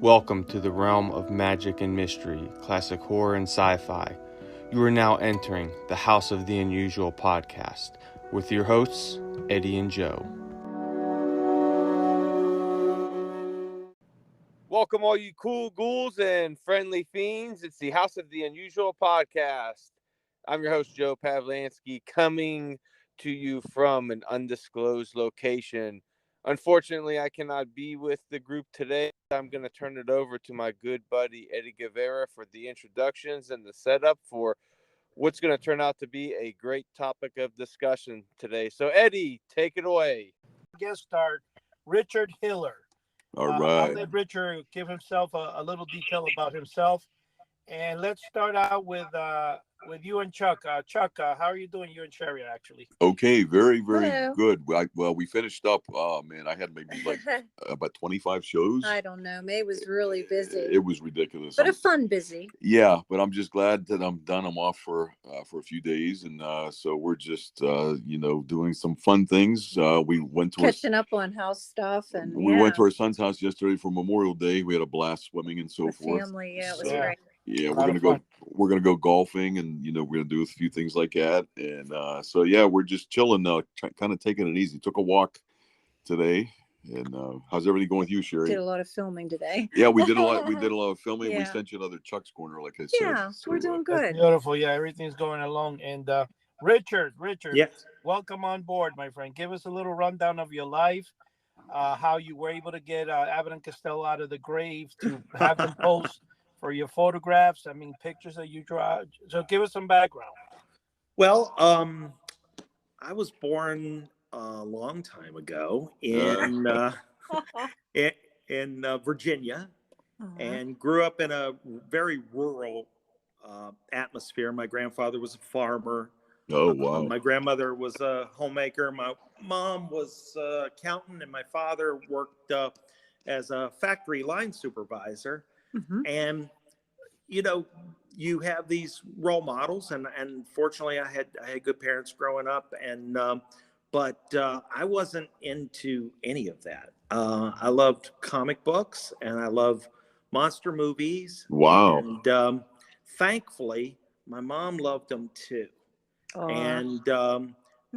Welcome to the realm of magic and mystery, classic horror and sci-fi. You are now entering the House of the Unusual podcast with your hosts, Eddie and Joe. Welcome all you cool ghouls and friendly fiends. It's the House of the Unusual podcast. I'm your host, Joe Pavlansky, coming to you from an undisclosed location. Unfortunately, I cannot be with the group today. I'm going to turn it over to my good buddy, Eddie Guevara, for the introductions and the setup for what's going to turn out to be a great topic of discussion today. So, Eddie, take it away. Guest star, Richard Hilliard. All right. I'll let Richard give himself a little detail about himself. And let's start out with you and Chuck. Chuck, how are you doing? You and Sherry, actually. Okay, very Hello. good. Well, we finished up. Man, I had maybe like about 25 shows. I don't know. May was really busy. It was ridiculous. But a fun busy. Yeah, but I'm just glad that I'm done. I'm off for a few days, and so we're just doing some fun things. We went to catching up on house stuff, and we went to our son's house yesterday for Memorial Day. We had a blast swimming and so forth. Family, yeah, it was great. Yeah, we're gonna go golfing, and we're gonna do a few things like that, and so yeah, we're just chilling now, kind of taking it easy. Took a walk today, and how's everything going with you, Sherry? Did a lot of filming today. Yeah, we did a lot. We did a lot of filming. Yeah. We sent you another Chuck's Corner, like I said. Yeah, so, we're doing good. That's beautiful. Yeah, everything's going along. And Richard, yes, welcome on board, my friend. Give us a little rundown of your life, how you were able to get Abbott and Costello out of the grave to have them post for your photographs. I mean, pictures that you draw. So give us some background. well, I was born a long time ago in Virginia, and grew up in a very rural atmosphere. My grandfather was a farmer. Oh wow! My grandmother was a homemaker. My mom was an accountant, and my father worked as a factory line supervisor. And you have these role models, and fortunately I had good parents growing up, and but I wasn't into any of that. I loved comic books, and I love monster movies. Wow! And thankfully my mom loved them too. And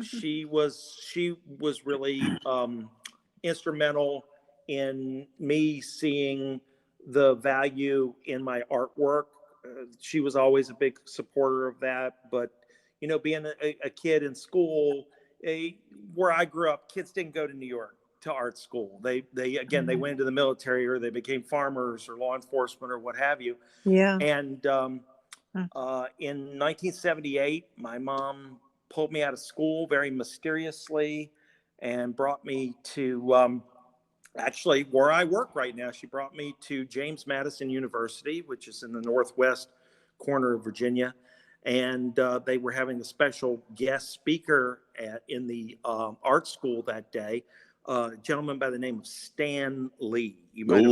she was really instrumental in me seeing the value in my artwork. She was always a big supporter of that. But, being a kid in school, where I grew up, kids didn't go to New York to art school. They went into the military, or they became farmers or law enforcement or what have you. Yeah. And in 1978, my mom pulled me out of school very mysteriously and brought me to actually where I work right now. She brought me to James Madison University, which is in the northwest corner of Virginia. And they were having a special guest speaker in the art school that day, a gentleman by the name of Stan Lee. You may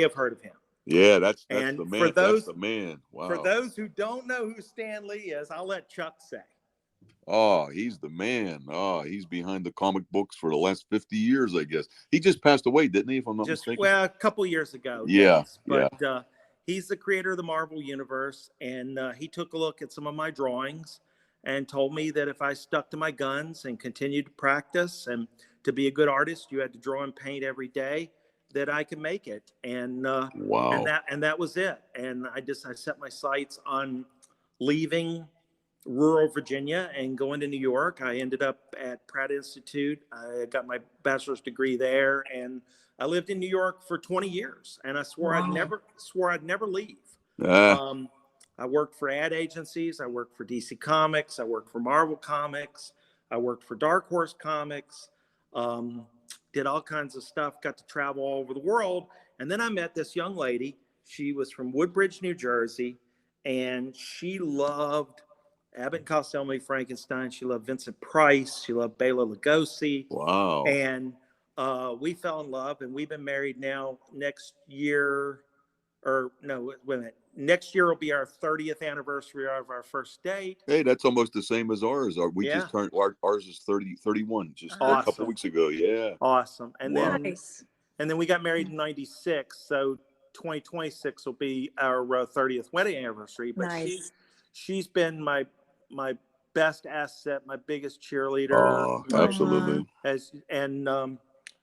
have heard of him. Yeah, that's the man. That's the man. Wow. For those who don't know who Stan Lee is, I'll let Chuck say. Oh, he's the man. Oh, he's behind the comic books for the last 50 years, I guess. He just passed away, didn't he, if I'm not mistaken? Well, a couple years ago. Yeah. Yes. But he's the creator of the Marvel Universe, and he took a look at some of my drawings and told me that if I stuck to my guns and continued to practice and to be a good artist, you had to draw and paint every day, that I could make it. And wow. And that was it. And I set my sights on leaving rural Virginia and going to New York. I ended up at Pratt Institute. I got my bachelor's degree there, and I lived in New York for 20 years. And I swore I'd never leave. I worked for ad agencies. I worked for DC Comics. I worked for Marvel Comics. I worked for Dark Horse Comics. Did all kinds of stuff. Got to travel all over the world. And then I met this young lady. She was from Woodbridge, New Jersey, and she loved Abbott and Costello, Frankenstein. She loved Vincent Price. She loved Bela Lugosi. Wow. And we fell in love, and we've been married now. Next year will be our 30th anniversary of our first date. Hey, that's almost the same as ours. We just turned, ours is 31 just a couple weeks ago. Yeah. Awesome. And nice. then we got married in 96. So 2026 will be our 30th wedding anniversary. But Nice. she's been my best asset, my biggest cheerleader. Oh, absolutely.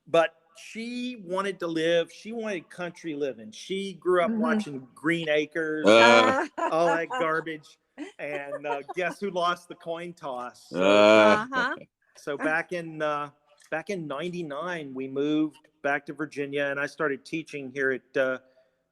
But she wanted to live. She wanted country living. She grew up watching Green Acres, all that garbage. And guess who lost the coin toss? So back in '99, we moved back to Virginia, and I started teaching here at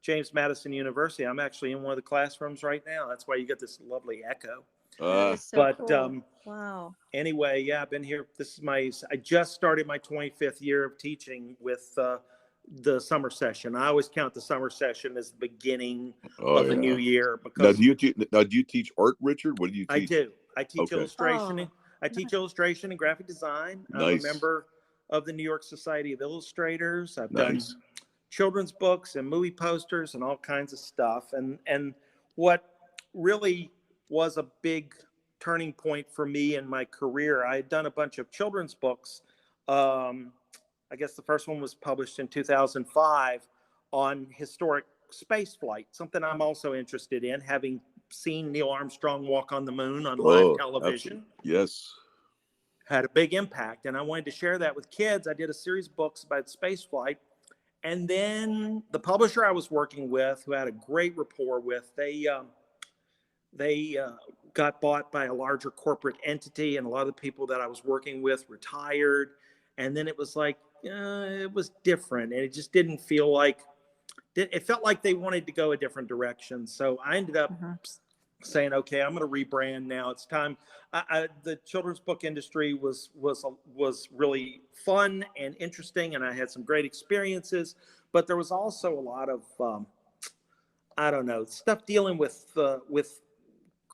James Madison University. I'm actually in one of the classrooms right now. That's why you get this lovely echo. That is so cool. Wow. Anyway, yeah, I've been here. I just started my 25th year of teaching with the summer session. I always count the summer session as the beginning of the new year. Because now, do you teach art, Richard? What do you teach? I do. I teach illustration. I teach illustration and graphic design. I'm a member of the New York Society of Illustrators. I've done children's books and movie posters and all kinds of stuff. And what really was a big turning point for me in my career, I had done a bunch of children's books. I guess the first one was published in 2005 on historic space flight, something I'm also interested in, having seen Neil Armstrong walk on the moon on live television. Absolutely. Yes. Had a big impact, and I wanted to share that with kids. I did a series of books about space flight, and then the publisher I was working with, who I had a great rapport with, they got bought by a larger corporate entity, and a lot of the people that I was working with retired. And then it was like, it was different, and it just didn't feel like, it felt like they wanted to go a different direction. So I ended up saying, okay, I'm going to rebrand now. It's time. The children's book industry was really fun and interesting, and I had some great experiences, but there was also a lot of, stuff dealing with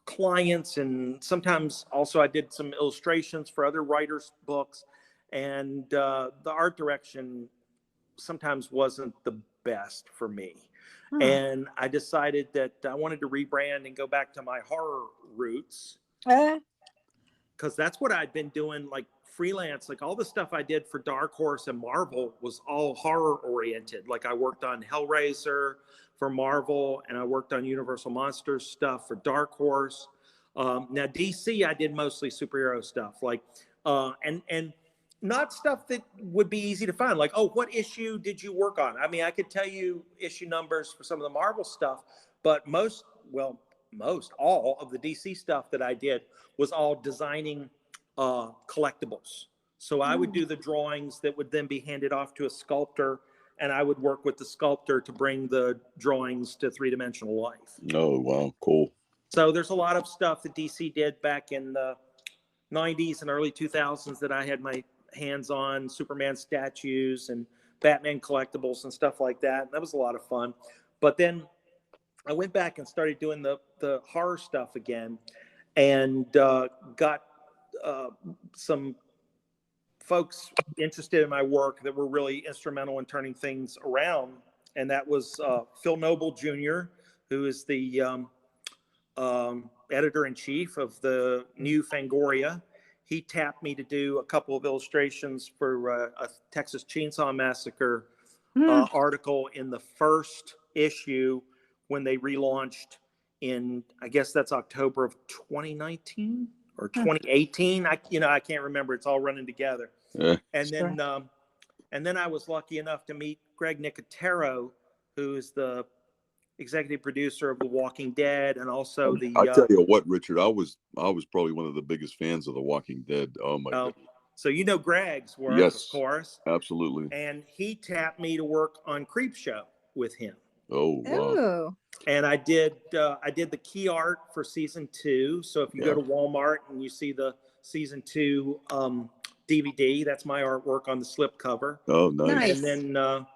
clients, and sometimes also I did some illustrations for other writers' books, and the art direction sometimes wasn't the best for me. And I decided that I wanted to rebrand and go back to my horror roots, because that's what I'd been doing, like freelance. Like all the stuff I did for Dark Horse and Marvel was all horror oriented. Like I worked on Hellraiser for Marvel, and I worked on Universal Monsters stuff for Dark Horse. Now DC, I did mostly superhero stuff, like and not stuff that would be easy to find. Like, oh, what issue did you work on? I mean, I could tell you issue numbers for some of the Marvel stuff, but all of the DC stuff that I did was all designing collectibles. So I would do the drawings that would then be handed off to a sculptor, and I would work with the sculptor to bring the drawings to three-dimensional life. Oh, wow. Cool. So there's a lot of stuff that DC did back in the 90s and early 2000s that I had my hands on, Superman statues and Batman collectibles and stuff like that. That was a lot of fun. But then I went back and started doing the horror stuff again, and got some folks interested in my work that were really instrumental in turning things around. And that was Phil Noble Jr., who is the editor-in-chief of the new Fangoria. He tapped me to do a couple of illustrations for a Texas Chainsaw Massacre article in the first issue when they relaunched in, I guess that's October of 2019 or 2018. I can't remember. It's all running together. And then I was lucky enough to meet Greg Nicotero, who is the executive producer of The Walking Dead, and also the. I tell you what, Richard, I was probably one of the biggest fans of The Walking Dead. Oh my God. So you know Greg's work, yes, of course. Absolutely. And he tapped me to work on Creepshow with him. Oh wow. And I did the key art for season 2. So if you go to Walmart and you see the season 2 DVD, that's my artwork on the slipcover. Oh, nice. And then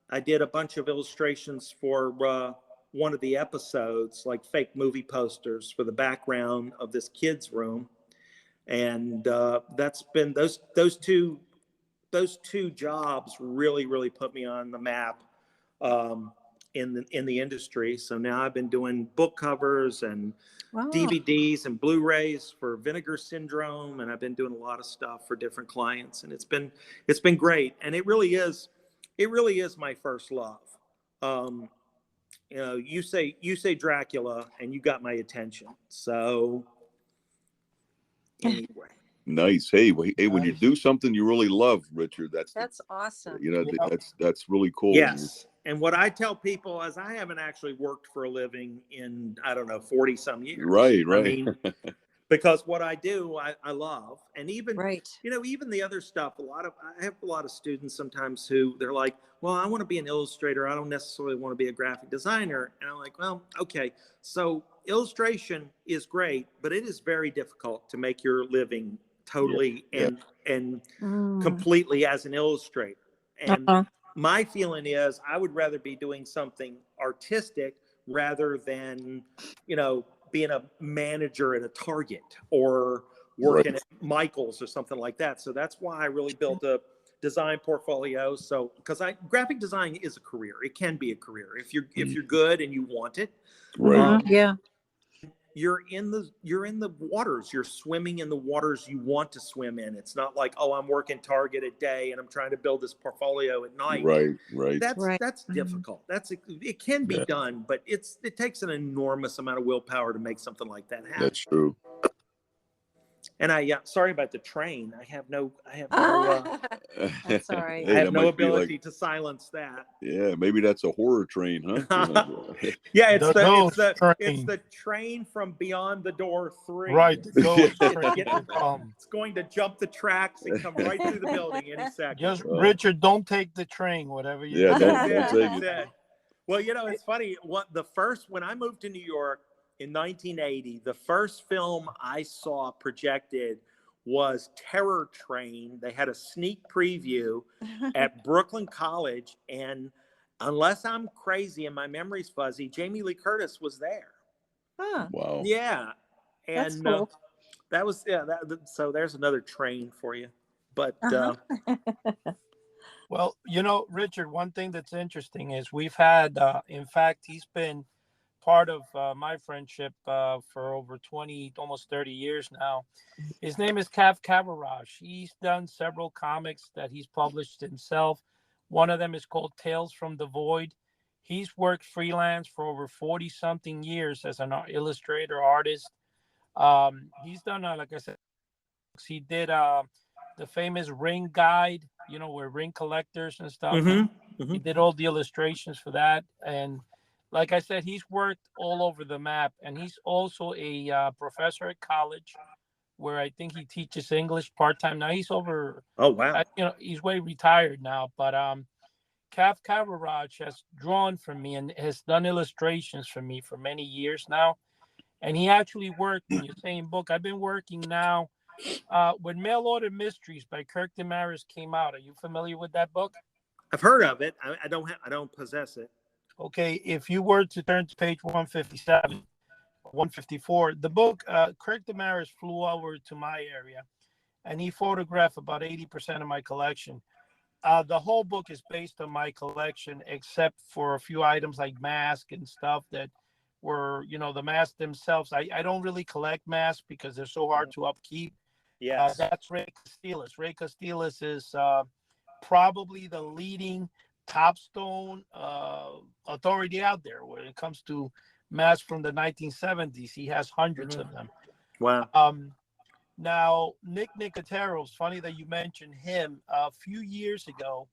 I did a bunch of illustrations for one of the episodes, like fake movie posters for the background of this kid's room. And that's been those two jobs really put me on the map in the industry. So now I've been doing book covers and DVDs and Blu-rays for Vinegar Syndrome, and I've been doing a lot of stuff for different clients, and it's been great. And it really is my first love. You know, you say Dracula, and you got my attention. So anyway. Nice. Hey, hey, when you Nice. do something you really love, Richard, that's awesome. you know, Yeah. that's really cool. Yes. And what I tell people is I haven't actually worked for a living in, I don't know, 40 some years. Right. I mean, because what I do, I love. And even, Right. you know, even the other stuff, I have a lot of students sometimes who they're like, well, I want to be an illustrator. I don't necessarily want to be a graphic designer. And I'm like, well, okay. So illustration is great, but it is very difficult to make your living totally and completely as an illustrator. And my feeling is I would rather be doing something artistic rather than, you know, being a manager at a Target or working at Michael's or something like that. So that's why I really built a design portfolio. So because graphic design is a career. It can be a career if you're good and you want it. Right. Yeah. You're in the waters. You're swimming in the waters you want to swim in. It's not like, oh, I'm working Target at day and I'm trying to build this portfolio at night. Right. That's difficult. It can be done, but it takes an enormous amount of willpower to make something like that happen. That's true. And sorry about the train. I have no That's all right. I have no ability to silence that. Yeah, maybe that's a horror train, huh? Yeah, it's the train from Beyond the Door 3. Right, the ghost train. It's going to jump the tracks and come right through the building any second. Just Richard, don't take the train, whatever you do. Don't take it. Well, you know, it's funny. When I moved to New York in 1980, the first film I saw projected was Terror Train. They had a sneak preview at Brooklyn College, and unless I'm crazy and my memory's fuzzy, Jamie Lee Curtis was there. Huh. Wow. Yeah, and That's cool. that was so there's another train for you. But well, you know, Richard, one thing that's interesting is we've had, in fact, he's been part of my friendship for over 20, almost 30 years now. His name is Guevara. He's done several comics that he's published himself. One of them is called Tales from the Void. He's worked freelance for over 40 something years as an illustrator artist. He's done, like I said, he did the famous Ring Guide, you know, where ring collectors and stuff. He did all the illustrations for that. And like I said, he's worked all over the map, and he's also a professor at college, where I think he teaches English part time. Now he's over. Oh wow! You know, he's way retired now, but Guevara has drawn for me and has done illustrations for me for many years now, and he actually worked in your same book. I've been working now when Mail Order Mysteries by Kirk Damaris came out. Are you familiar with that book? I've heard of it. I don't possess it. Okay, if you were to turn to page 157, 154, the book, Kirk Damaris flew over to my area, and he photographed about 80% of my collection. The whole book is based on my collection, except for a few items like masks and stuff that were, you know, the masks themselves. I don't really collect masks because they're so hard to upkeep. Yeah, that's Ray Castilas. Ray Castilas is probably the leading Topstone authority out there when it comes to masks from the 1970s. He has hundreds of them. Wow. Now, Nick Nicotero, funny that you mentioned him. A few years ago,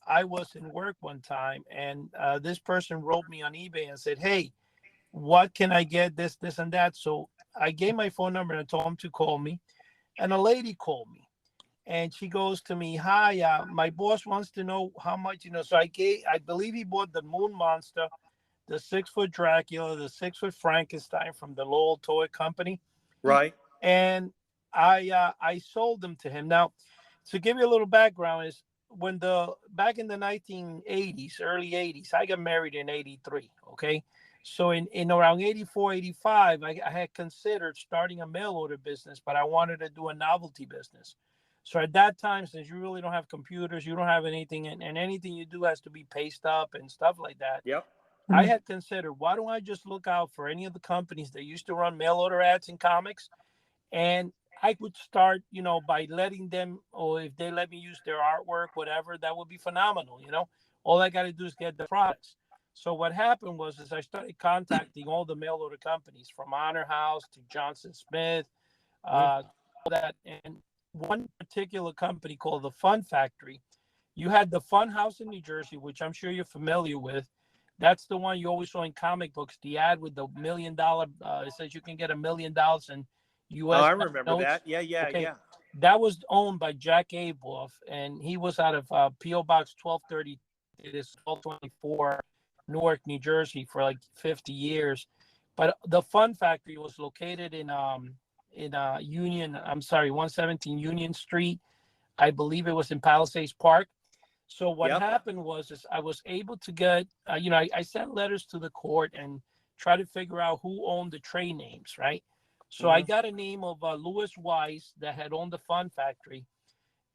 I was in work one time, and this person wrote me on eBay and said, hey, what can I get, this, and that? So I gave my phone number and told him to call me, and a lady called me. And she goes to me, hi, my boss wants to know how much, you know. So I believe he bought the Moon Monster, the 6-foot Dracula, the 6-foot Frankenstein from the Lowell Toy Company. Right. And I sold them to him. Now, to give you a little background, is back in the 1980s, early 80s, I got married in 83. Okay. So in around 84, 85, I had considered starting a mail order business, but I wanted to do a novelty business. So at that time, since you really don't have computers, you don't have anything, and anything you do has to be paced up and stuff like that. Yep. I had considered, why don't I just look out for any of the companies that used to run mail order ads in comics, and I would start, you know, by letting them, or if they let me use their artwork, whatever, that would be phenomenal. You know, all I got to do is get the products. So what happened was is I started contacting all the mail order companies from Honor House to Johnson Smith, all that. And one particular company called the Fun Factory, you had the Fun House in New Jersey, which I'm sure you're familiar with. That's the one you always saw in comic books. The ad with the $1 million. It says you can get $1 million in Oh, U.S. I remember notes. that. Yeah, yeah, Okay, yeah. that was owned by Jack Aboff, and he was out of P.O. Box 1230. It is 1224, Newark, New Jersey, for like 50 years. But the Fun Factory was located in Union. I'm sorry, 117 Union Street. I believe it was in Palisades Park. So what Yep. happened was is I was able to get, I sent letters to the court and try to figure out who owned the trade names, right? So I got a name of Louis Weiss that had owned the Fun Factory.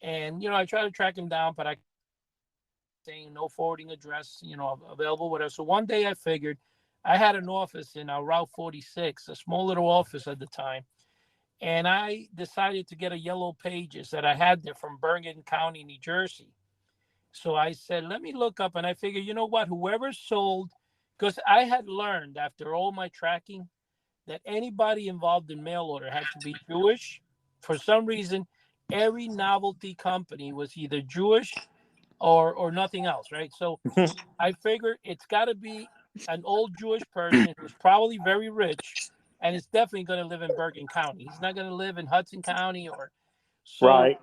And, I tried to track him down, but I saying no forwarding address, available, whatever. So one day I figured I had an office in Route 46, a small little office at the time. And I decided to get a yellow pages that I had there from Bergen County, New Jersey. So I said, let me look up. And I figured, you know what, whoever sold, because I had learned after all my tracking that anybody involved in mail order had to be Jewish. For some reason, every novelty company was either Jewish or nothing else, right? So I figured it's got to be an old Jewish person who's probably very rich, and it's definitely going to live in Bergen County. He's not going to live in Hudson County or so. Right.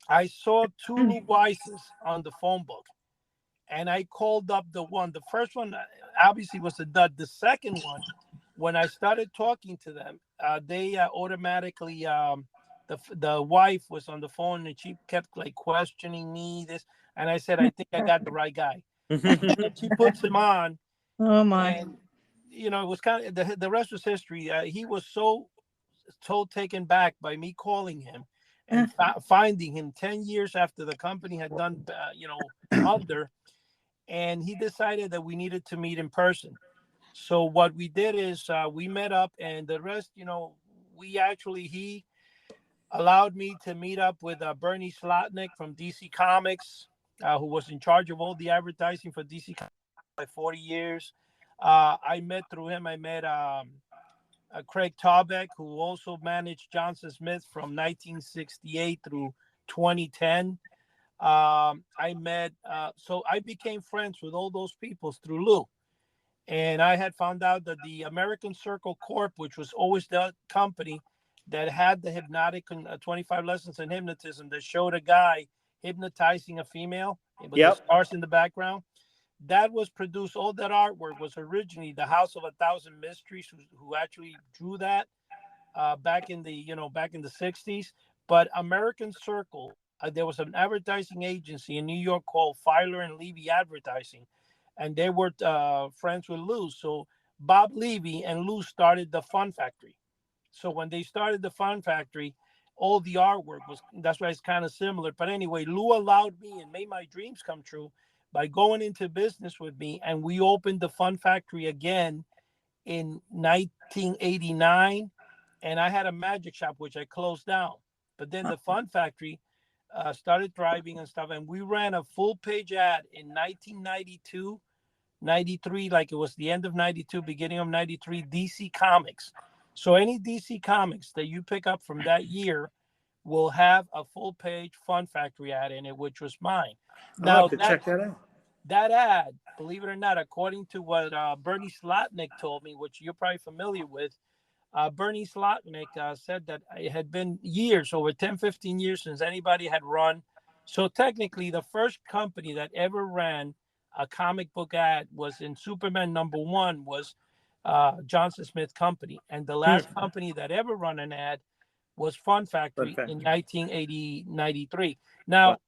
I saw two Lou Weisses on the phone book, and I called up the one. The first one obviously was a dud. The second one, when I started talking to them, they automatically the wife was on the phone and she kept like questioning me this, and I said I think I got the right guy. And she puts him on, Oh my. and it was kind of the rest was history. He was so taken back by me calling him and finding him 10 years after the company had done under, and he decided that we needed to meet in person. So what we did is we met up, and the rest, he allowed me to meet up with Bernie Slotnick from DC Comics, who was in charge of all the advertising for DC Comics for like 40 years. I met through him. I met Craig Taubeck, who also managed Johnson Smith from 1968 through 2010. I met, so I became friends with all those people through Lou. And I had found out that the American Circle Corp, which was always the company that had the hypnotic 25 lessons in hypnotism that showed a guy hypnotizing a female with the stars in the background, that was produced. All that artwork was originally the House of a Thousand Mysteries, who actually drew that back in the 60s. But American Circle, there was an advertising agency in New York called Filer and Levy Advertising, and they were friends with Lou. So Bob Levy and Lou started the Fun Factory. So when they started the Fun Factory, all the artwork that's why it's kind of similar. But anyway, Lou allowed me and made my dreams come true by going into business with me. And we opened the Fun Factory again in 1989. And I had a magic shop, which I closed down. But then the Fun Factory started thriving and stuff. And we ran a full page ad in 1992, 93, like it was the end of 92, beginning of 93, DC Comics. So any DC Comics that you pick up from that year will have a full page Fun Factory ad in it, which was mine. Now, check that out. That ad, believe it or not, according to what Bernie Slotnick told me, which you're probably familiar with, Bernie Slotnick said that it had been years, over 10, 15 years since anybody had run. So technically, the first company that ever ran a comic book ad was in Superman #1 was Johnson Smith Company. And the last company that ever run an ad was Fun Factory in 1993. Now,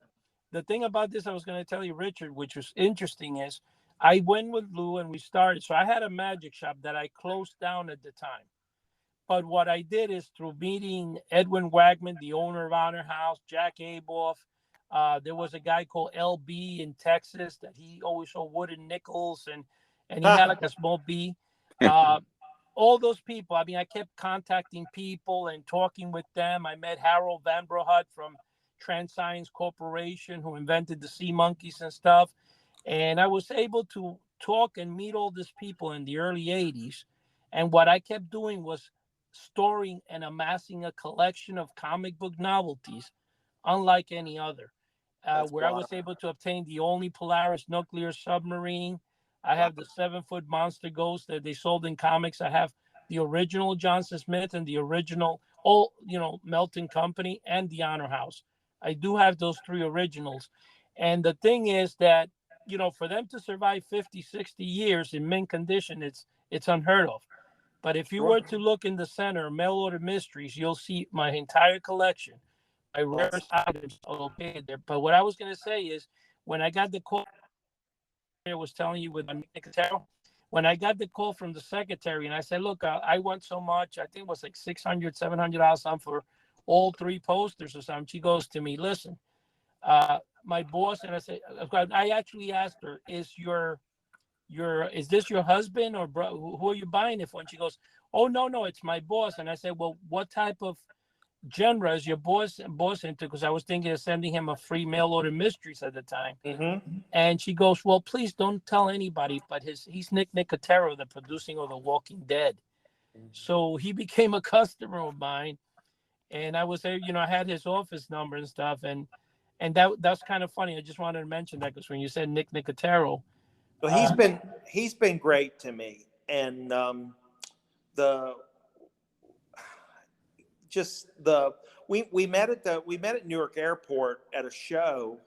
the thing about this I was going to tell you, Richard, which was interesting, is I went with Lou and we started. So I had a magic shop that I closed down at the time. But what I did is through meeting Edwin Wagman, the owner of Honor House, Jack Aboff, there was a guy called LB in Texas that he always saw wooden nickels, and he had like a small B. All those people, I mean, I kept contacting people and talking with them. I met Harold Van Brohut from Transscience Corporation, who invented the sea monkeys and stuff. And I was able to talk and meet all these people in the early 80s. And what I kept doing was storing and amassing a collection of comic book novelties, unlike any other, where I was able to obtain the only Polaris nuclear submarine. I have the 7-foot monster ghost that they sold in comics. I have the original Johnson Smith and the original, Melton Company and the Honor House. I do have those 3 originals. And the thing is that, for them to survive 50, 60 years in mint condition, it's unheard of. But if you were to look in the center, mail order mysteries, you'll see my entire collection. My rarest items are located there. But what I was going to say is, when I got the call, I was telling you with Nicotero, when I got the call from the secretary and I said, look, I want so much, I think it was like $600, $700 something for all 3 posters or something. She goes to me, listen, my boss, and I said, I actually asked her, is this your husband or who are you buying it for? And she goes, oh, no, it's my boss. And I said, well, what type of genre is your boss into? Because I was thinking of sending him a free mail order mysteries at the time. Mm-hmm. And she goes, well, please don't tell anybody, but he's Nick Nicotero, the producing of The Walking Dead. So he became a customer of mine, and I was there, I had his office number and stuff, and that's kind of funny. I just wanted to mention that because when you said Nick Nicotero, well, he's been great to me, and we met at Newark Airport at a show.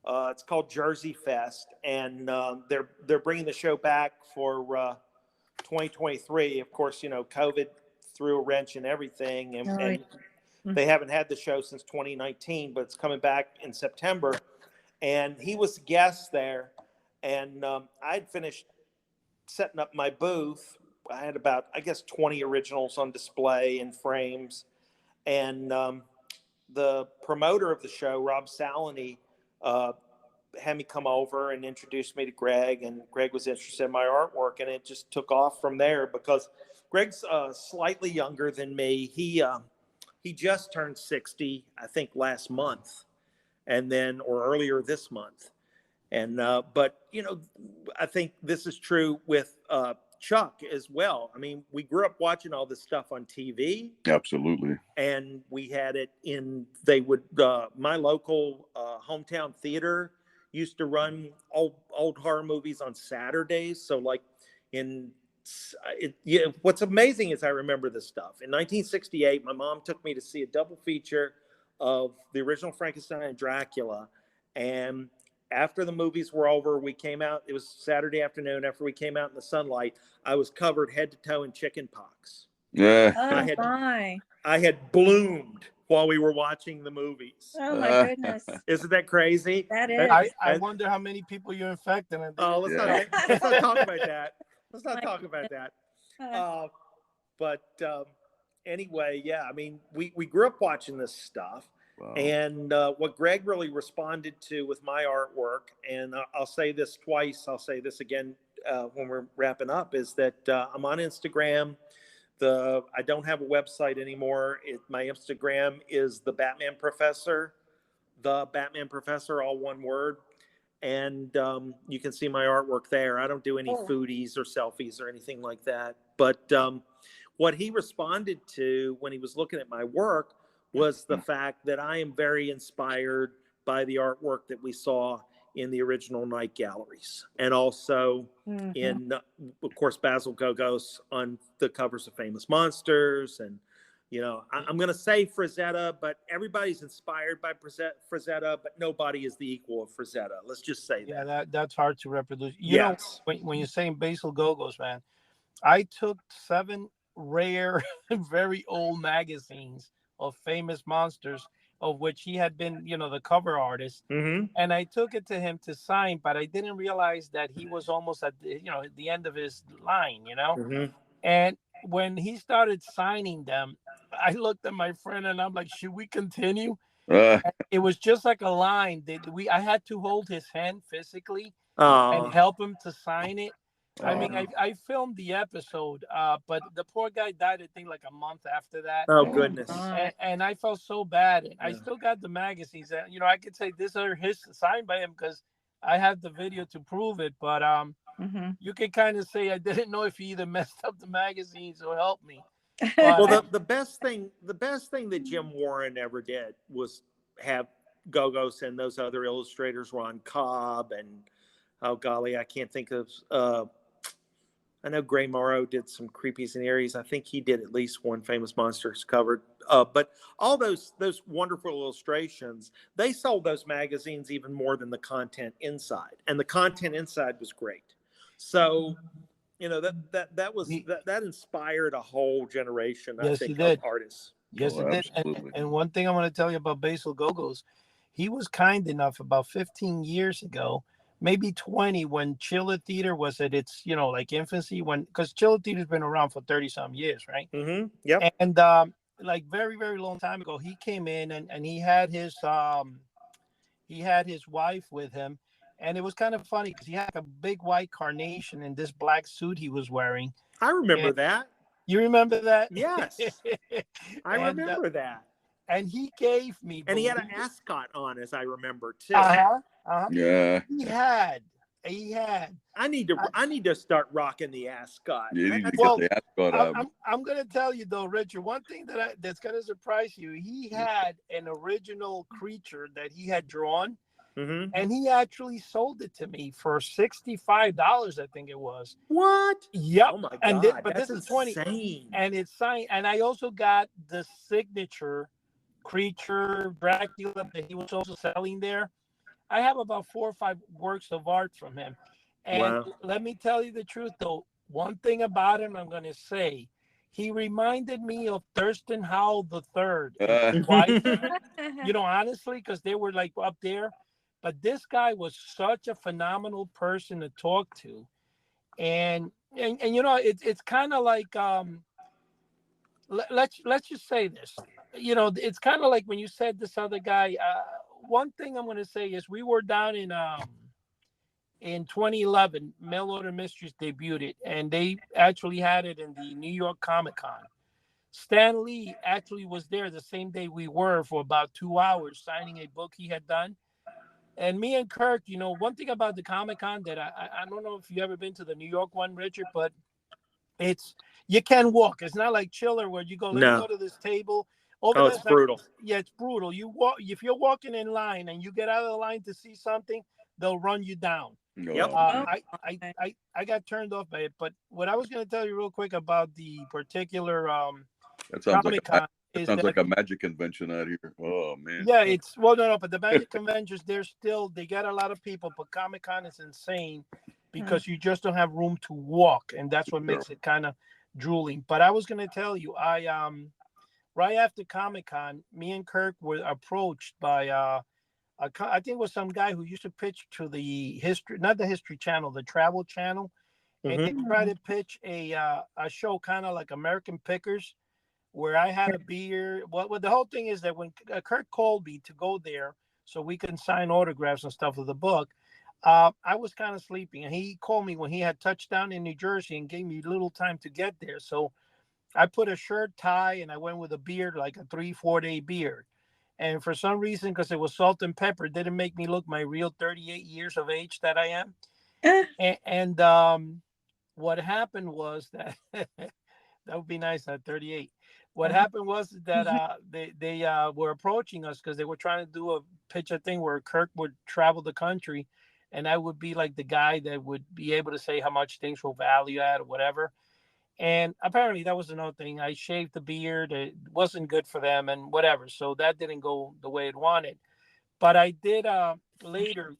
It's called Jersey Fest, and they're bringing the show back for 2023. Of course, COVID threw a wrench in everything, and they haven't had the show since 2019, but it's coming back in September. And he was a guest there, and I'd finished setting up my booth. I had about, 20 originals on display in frames. And the promoter of the show, Rob Salini, had me come over and introduce me to Greg. And Greg was interested in my artwork, and it just took off from there because Greg's slightly younger than me. He just turned 60, I think, last month, or earlier this month. And but I think this is true with Chuck as well. I mean, we grew up watching all this stuff on TV. Absolutely. And we had it my local hometown theater used to run old horror movies on Saturdays. So what's amazing is I remember this stuff. In 1968, my mom took me to see a double feature of the original Frankenstein and Dracula. And after the movies were over, we came out. It was Saturday afternoon. After we came out in the sunlight, I was covered head to toe in chicken pox. Yeah. I had bloomed while we were watching the movies. Oh my goodness! Isn't that crazy? That is. I wonder how many people you infected. Oh, let's not talk about that. Let's not talk about that. But anyway, yeah. I mean, we grew up watching this stuff. Wow. And what Greg really responded to with my artwork, and I'll say this twice, I'll say this again when we're wrapping up, is that I'm on Instagram. I don't have a website anymore. My Instagram is the Batman Professor, all one word. And you can see my artwork there. I don't do any foodies or selfies or anything like that. But what he responded to when he was looking at my work was the fact that I am very inspired by the artwork that we saw in the original night galleries, and also in, of course, Basil Gogos on the covers of Famous Monsters. And, I'm going to say Frazetta, but everybody's inspired by Frazetta, but nobody is the equal of Frazetta. Let's just say that. Yeah, that's hard to reproduce. You know, when you're saying Basil Gogos, man, I took 7 rare, very old magazines of Famous Monsters, of which he had been, the cover artist. Mm-hmm. And I took it to him to sign, but I didn't realize that he was almost at the end of his line, Mm-hmm. And when he started signing them, I looked at my friend and I'm like, should we continue? It was just like a line. I had to hold his hand physically and help him to sign it. I mean, I filmed the episode, but the poor guy died, I think, like a month after that. Oh, goodness. And I felt so bad. And I still got the magazines. I could say these are his signed by him because I have the video to prove it, but Mhm. you can kind of say I didn't know if he either messed up the magazines or helped me. Well, But the best thing that Jim Warren ever did was have Gogos and those other illustrators, Ron Cobb and, oh golly, I can't think of. I know Gray Morrow did some Creepies and Eerie's. I think he did at least one Famous Monsters covered. But all those wonderful illustrations, they sold those magazines even more than the content inside, and the content inside was great. So, you know, that inspired a whole generation, I yes, he think, of did. artists. Yes, Oh, it did. absolutely. And one thing I'm going to tell you about Basil Gogos, he was kind enough about 15 years ago, maybe 20, when Chiller Theater was at its, like infancy, because Chiller Theater's been around for 30 some years, right? Mm-hmm. Yep. And like very, very long time ago, he came in and he had his wife with him. And it was kind of funny because he had a big white carnation in this black suit he was wearing. I remember And that. you remember that? Yes, I And, remember that. and he gave me, And he had an ascot on, as I remember too. Yeah. He had. I need to start rocking the ascot. Yeah, you need to Well, get the ascot out. I'm gonna tell you though, Richard. One thing that's gonna surprise you. He had an original creature that he had drawn, Mm-hmm. and he actually sold it to me for $65. I think it was. What? Yep. Oh my god! And but that's this is insane. 20, and it's signed. And I also got the signature creature Dracula that he was also selling there. I have about 4 or 5 works of art from him. And Wow. let me tell you the truth, though. One thing about him, I'm going to say, he reminded me of Thurston Howell III. Why? Honestly, because they were like up there. But this guy was such a phenomenal person to talk to. And it's kind of like let's just say this. It's kind of like when you said this other guy. One thing I'm going to say is we were down in 2011. Mail Order Mysteries debuted, and they actually had it in the New York Comic Con. Stan Lee actually was there the same day we were for about 2 hours signing a book he had done. And me and Kirk, one thing about the Comic Con that I don't know if you ever been to the New York one, Richard, but you can walk. It's not like Chiller where you go, let me go to this table. Over it's brutal. It's brutal. You walk if you're walking in line and you get out of the line to see something, they'll run you down. Yep. I got turned off by it. But what I was going to tell you real quick about the particular That sounds Comic-Con like a magic convention out here. Oh man. Yeah, no, but the magic conventions, they get a lot of people, but Comic-Con is insane because you just don't have room to walk, and that's what makes it kind of drooling. But I was going to tell you, right after Comic-Con, me and Kirk were approached by I think it was some guy who used to pitch to the not the History Channel, the Travel Channel, and they tried to pitch a show kind of like American Pickers, where I had a beer. Well, the whole thing is that when Kirk called me to go there so we can sign autographs and stuff of the book, I was kind of sleeping, and he called me when he had touched down in New Jersey and gave me a little time to get there. So I put a shirt, tie, and I went with a beard, like a 3-4 day beard. And for some reason, because it was salt and pepper, it didn't make me look my real 38 years of age that I am. And what happened was that that would be nice at 38. What happened was that they were approaching us because they were trying to do a picture thing where Kirk would travel the country, and I would be like the guy that would be able to say how much things will value at or whatever. And apparently that was another thing. I shaved the beard. It wasn't good for them and whatever. So that didn't go the way it wanted. But I did later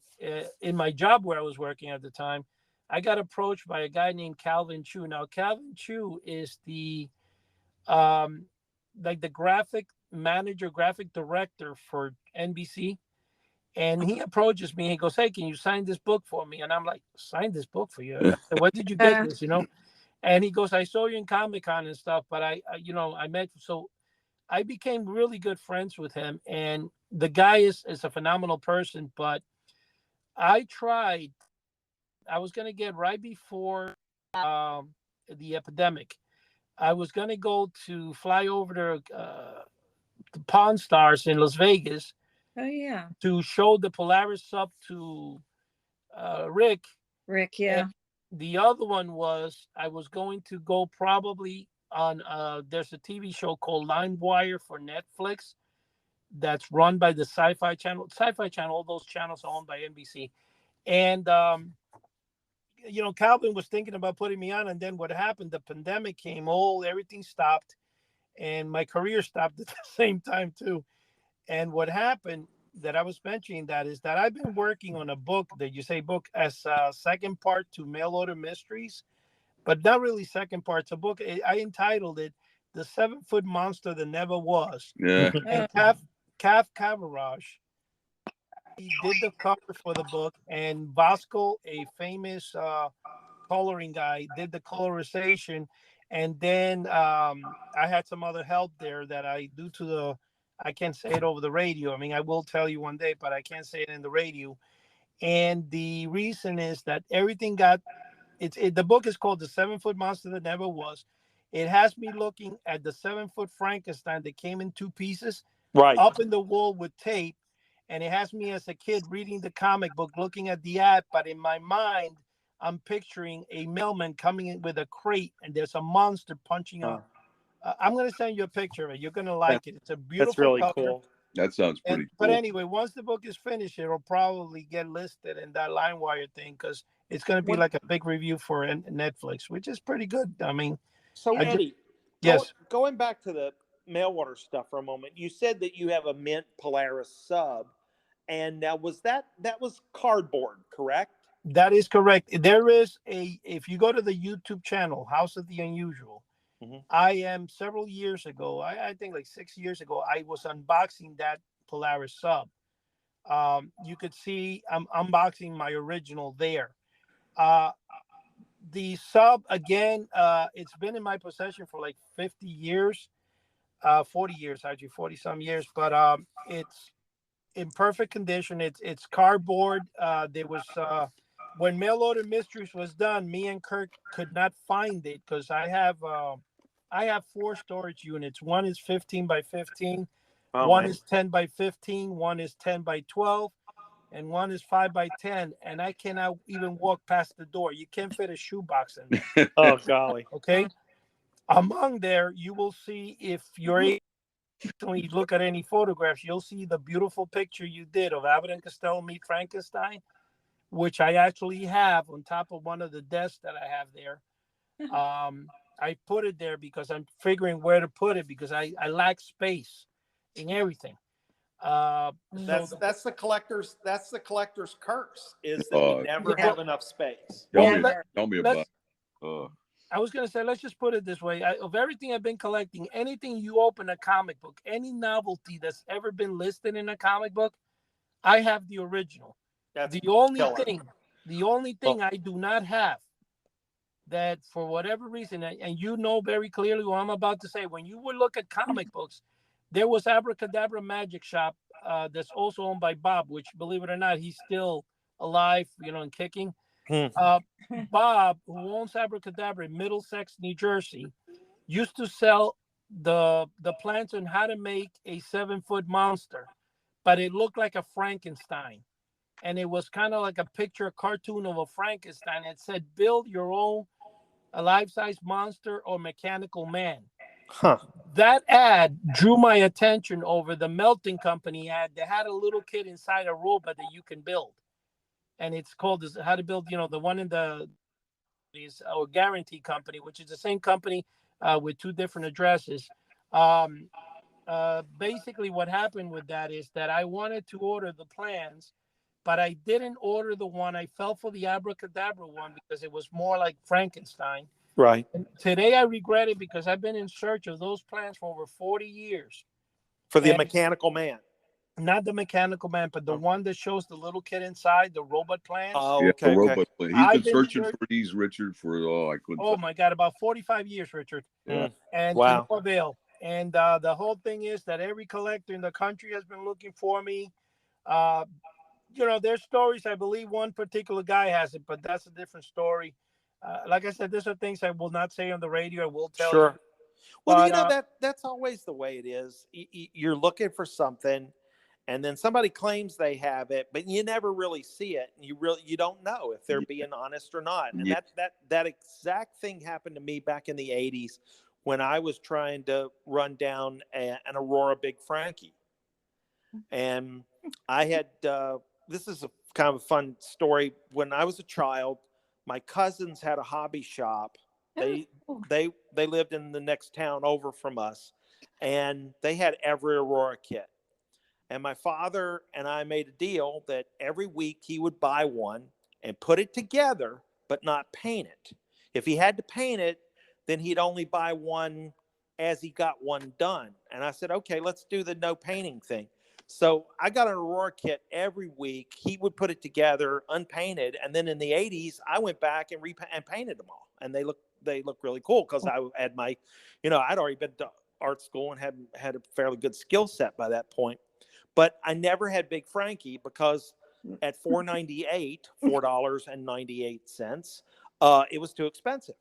in my job where I was working at the time, I got approached by a guy named Calvin Chu. Now, Calvin Chu is the like the graphic manager, graphic director for NBC. And he approaches me. He goes, "Hey, can you sign this book for me?" And I'm like, "Sign this book for you? Where did you get this? And he goes, "I saw you in Comic-Con and stuff, but I met." So I became really good friends with him. And the guy is a phenomenal person. But I was going to get right before the epidemic. I was going to go to fly over to the Pawn Stars in Las Vegas. Oh, yeah. To show the Polaris sub to Rick. Rick, yeah. And the other one was I was going to go probably on. There's a TV show called LimeWire for Netflix that's run by the Sci-Fi Channel. Sci-Fi Channel, all those channels are owned by NBC. And Calvin was thinking about putting me on, and then what happened? The pandemic came. Everything stopped, and my career stopped at the same time too. And what happened that I was mentioning that is that I've been working on a book that you say book as a second part to Mail Order Mysteries, but not really second part. It's a book. I entitled it "The 7-Foot Monster That Never Was." Yeah. And Cav Cavaraj, he did the cover for the book, and Vasco, a famous coloring guy, did the colorization. And then I had some other help there that I can't say it over the radio. I mean, I will tell you one day, but I can't say it in the radio. And the reason is that everything the book is called The 7-Foot Monster That Never Was. It has me looking at the 7-foot Frankenstein that came in 2 pieces Right. up in the wall with tape. And it has me as a kid reading the comic book, looking at the ad, but in my mind, I'm picturing a mailman coming in with a crate, and there's a monster punching up. I'm going to send you a picture of it. You're going to like it. It's a beautiful That's really cover. cool. That sounds pretty cool. But anyway, once the book is finished, it'll probably get listed in that LimeWire thing because it's going to be like a big review for Netflix, which is pretty good. I mean, So Eddie, yes, going back to the mail order stuff for a moment, you said that you have a mint Polaris sub, and now was that was cardboard, correct? that is correct. There is if you go to the YouTube channel, House of the Unusual, I am several years ago, I think like 6 years ago, I was unboxing that Polaris sub. You could see I'm unboxing my original there. The sub, again, it's been in my possession for like 50 years, 40 years, actually 40 some years, but it's in perfect condition. It's cardboard. There was when Mail Order Mysteries was done, me and Kirk could not find it because I have 4 storage units. One is 15 by 15, one is 10 by 15, one is 10 by 12, and one is 5 by 10. And I cannot even walk past the door. You can't fit a shoebox in there. Oh golly. Okay. Among there, you will see, if you're able to look at any photographs, you'll see the beautiful picture you did of Abbott and Costello Meet Frankenstein, which I actually have on top of one of the desks that I have there. I put it there because I'm figuring where to put it because I lack space in everything. That's the collector's curse, is that we never have enough space. Tell me about it. I was going to say, let's just put it this way. Of everything I've been collecting, anything you open a comic book, any novelty that's ever been listed in a comic book, I have the original. That's the only thing I do not have, that for whatever reason, and you know very clearly what I'm about to say, when you would look at comic books, there was Abracadabra Magic Shop that's also owned by Bob, which, believe it or not, he's still alive, and kicking. Bob, who owns Abracadabra in Middlesex, New Jersey, used to sell the plans on how to make a 7-foot monster, but it looked like a Frankenstein. And it was kind of like a picture cartoon of a Frankenstein. It said, build your own life-size monster or mechanical man. That ad drew my attention over the Melting Company ad. They had a little kid inside a robot that you can build. And it's called How to Build, the one in the is our Guarantee Company, which is the same company with 2 different addresses. Basically, what happened with that is that I wanted to order the plans, but I didn't order the one. I fell for the Abracadabra one because it was more like Frankenstein. Right. And today I regret it because I've been in search of those plans for over 40 years. For the mechanical man. Not the mechanical man, but the one that shows the little kid inside, the robot plans. Oh, yeah, okay. the robot plan. He's been searching for these, Richard, for I couldn't. Oh my God, about 45 years, Richard. Yeah. And to no avail. And the whole thing is that every collector in the country has been looking for me. There's stories. I believe one particular guy has it, but that's a different story. Like I said, these are things I will not say on the radio. I will tell you. Well, that's always the way it is. You're looking for something, and then somebody claims they have it, but you never really see it, and you don't know if they're being honest or not. And that exact thing happened to me back in the 80s when I was trying to run down an Aurora Big Frankie. And I had this is a kind of a fun story. When I was a child, my cousins had a hobby shop. They lived in the next town over from us, and they had every Aurora kit. And my father and I made a deal that every week he would buy one and put it together, but not paint it. If he had to paint it, then he'd only buy one as he got one done. And I said, okay, let's do the no painting thing. So I got an Aurora kit every week. He would put it together unpainted. And then in the 80s, I went back and painted them all. And they look really cool because I had my, I'd already been to art school and had a fairly good skill set by that point. But I never had Big Frankie because at $4.98, it was too expensive.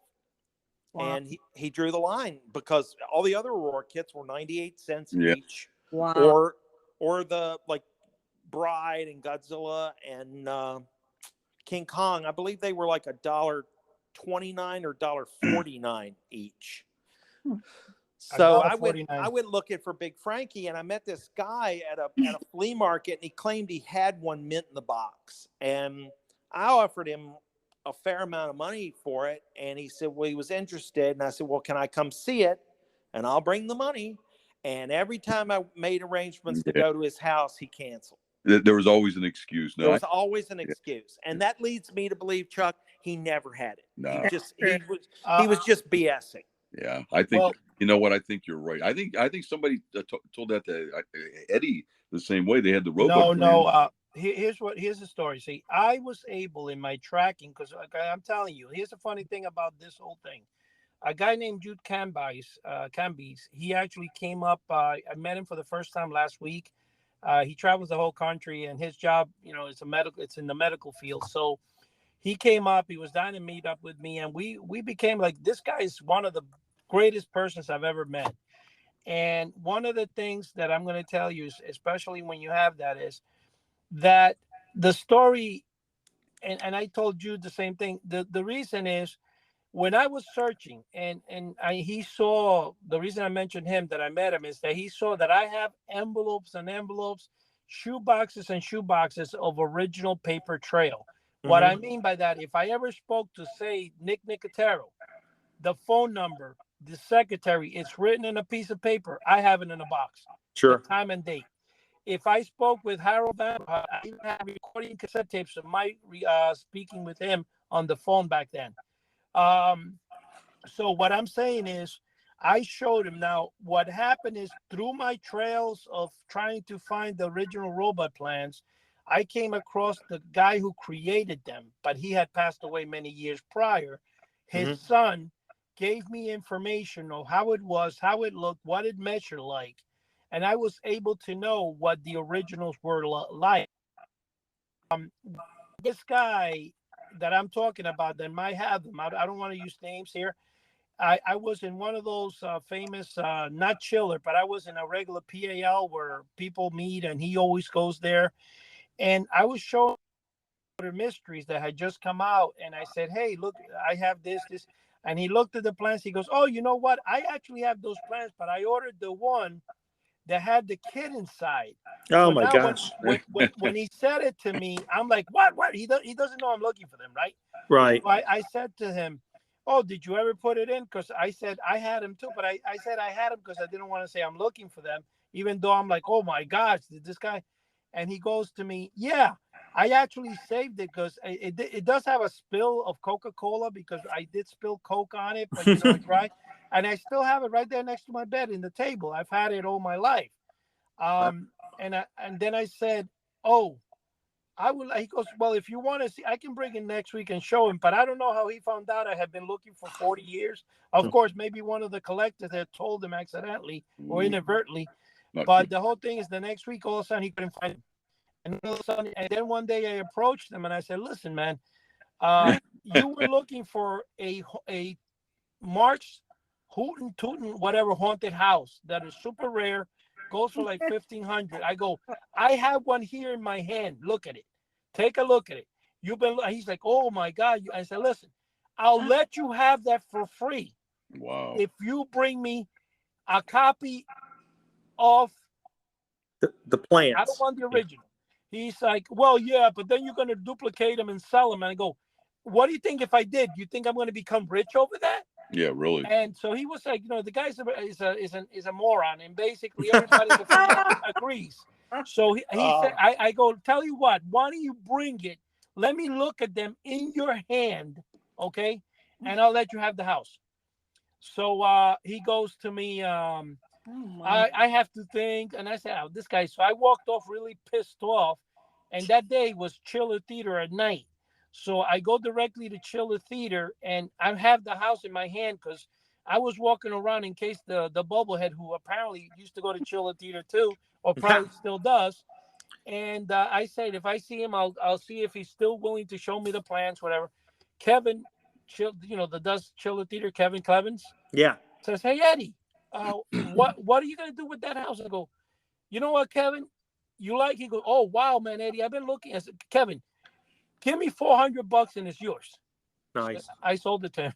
Wow. And he drew the line because all the other Aurora kits were 98 cents each. Wow. Or the like Bride and Godzilla and King Kong. I believe they were like $1.29 or $1.49 each. So I went looking for Big Frankie, and I met this guy at a flea market, and he claimed he had one mint in the box. And I offered him a fair amount of money for it, and he said, well, he was interested. And I said, well, can I come see it? And I'll bring the money. And every time I made arrangements to go to his house, he canceled. There was always an excuse. No, there was always an excuse, and that leads me to believe, Chuck, he never had it. No. He was just BSing. Yeah, I think you know what? I think you're right. I think somebody told that to Eddie the same way. They had the robot. Here's the story. See, I was able in my tracking because I'm telling you, here's the funny thing about this whole thing. A guy named Jude Camby's, he actually came up. I met him for the first time last week. He travels the whole country, and his job, it's in the medical field. So he came up. He was down to meet up with me, and we became like, this guy is one of the greatest persons I've ever met. And one of the things that I'm going to tell you, especially when you have that, is that the story, and I told Jude the same thing. The reason is, when I was searching, he saw, the reason I mentioned him, that I met him, is that he saw that I have envelopes and envelopes, shoe boxes and shoe boxes of original paper trail. Mm-hmm. What I mean by that, if I ever spoke to, say, Nick Nicotero, the phone number, the secretary, it's written in a piece of paper. I have it in a box. Sure. The time and date. If I spoke with Harold Van, I even have recording cassette tapes of my speaking with him on the phone back then. So what I'm saying is, I showed him. Now, what happened is, through my trails of trying to find the original robot plans, I came across the guy who created them, but he had passed away many years prior. His son gave me information on how it was, how it looked, what it measured like. And I was able to know what the originals were like. This guy that I'm talking about that might have them, I don't want to use names here. I was in one of those famous, not chiller, but I was in a regular PAL where people meet, and he always goes there. And I was showing mysteries that had just come out, and I said, hey, look, I have this. And he looked at the plans. He goes, oh, you know what? I actually have those plans, but I ordered the one that had the kid inside. Oh, so my gosh. When he said it to me, I'm like, what? He doesn't know I'm looking for them, right? Right. So I said to him, oh, did you ever put it in? Because I said I had him too, but I said I had him because I didn't want to say I'm looking for them, even though I'm like, oh my gosh, did this guy? And he goes to me, yeah, I actually saved it because it does have a spill of Coca-Cola because I did spill Coke on it, but it's right. And I still have it right there next to my bed in the table. I've had it all my life. And then I said, oh, I will. He goes, well, if you want to see, I can bring it next week and show him. But I don't know how he found out I had been looking for 40 years. Of course, maybe one of the collectors had told him accidentally or inadvertently. But the whole thing is, the next week, all of a sudden, he couldn't find him. And all of a sudden, and then one day I approached him and I said, listen, man, you were looking for a March Hootin' Tootin' whatever haunted house that is super rare. goes for like 1,500. I go, I have one here in my hand. Look at it. Take a look at it. He's like, oh my God. I said, listen, I'll let you have that for free. Wow. If you bring me a copy of The plans. I don't want the original. He's like, well, yeah, but then you're going to duplicate them and sell them. And I go, what do you think if I did? You think I'm going to become rich over that? Yeah, really. And so he was like, the guy is a moron, and basically everybody in the family agrees. So he said, I go, tell you what, why don't you bring it? Let me look at them in your hand, okay? And I'll let you have the house. So he goes to me, I have to think. And I said, oh, this guy. So I walked off really pissed off. And that day was Chiller Theater at night. So I go directly to Chiller Theater and I have the house in my hand because I was walking around in case the bubblehead, who apparently used to go to Chiller Theater too, or probably still does. And I said, if I see him, I'll see if he's still willing to show me the plans, whatever. Kevin, that does Chiller Theater, Kevin Clevens. Yeah. Says, hey, Eddie. What are you gonna do with that house? I go, you know what, Kevin? You like? He goes, oh wow, man, Eddie, I've been looking. I said, Kevin, give me $400 and it's yours. Nice. So I sold it to him.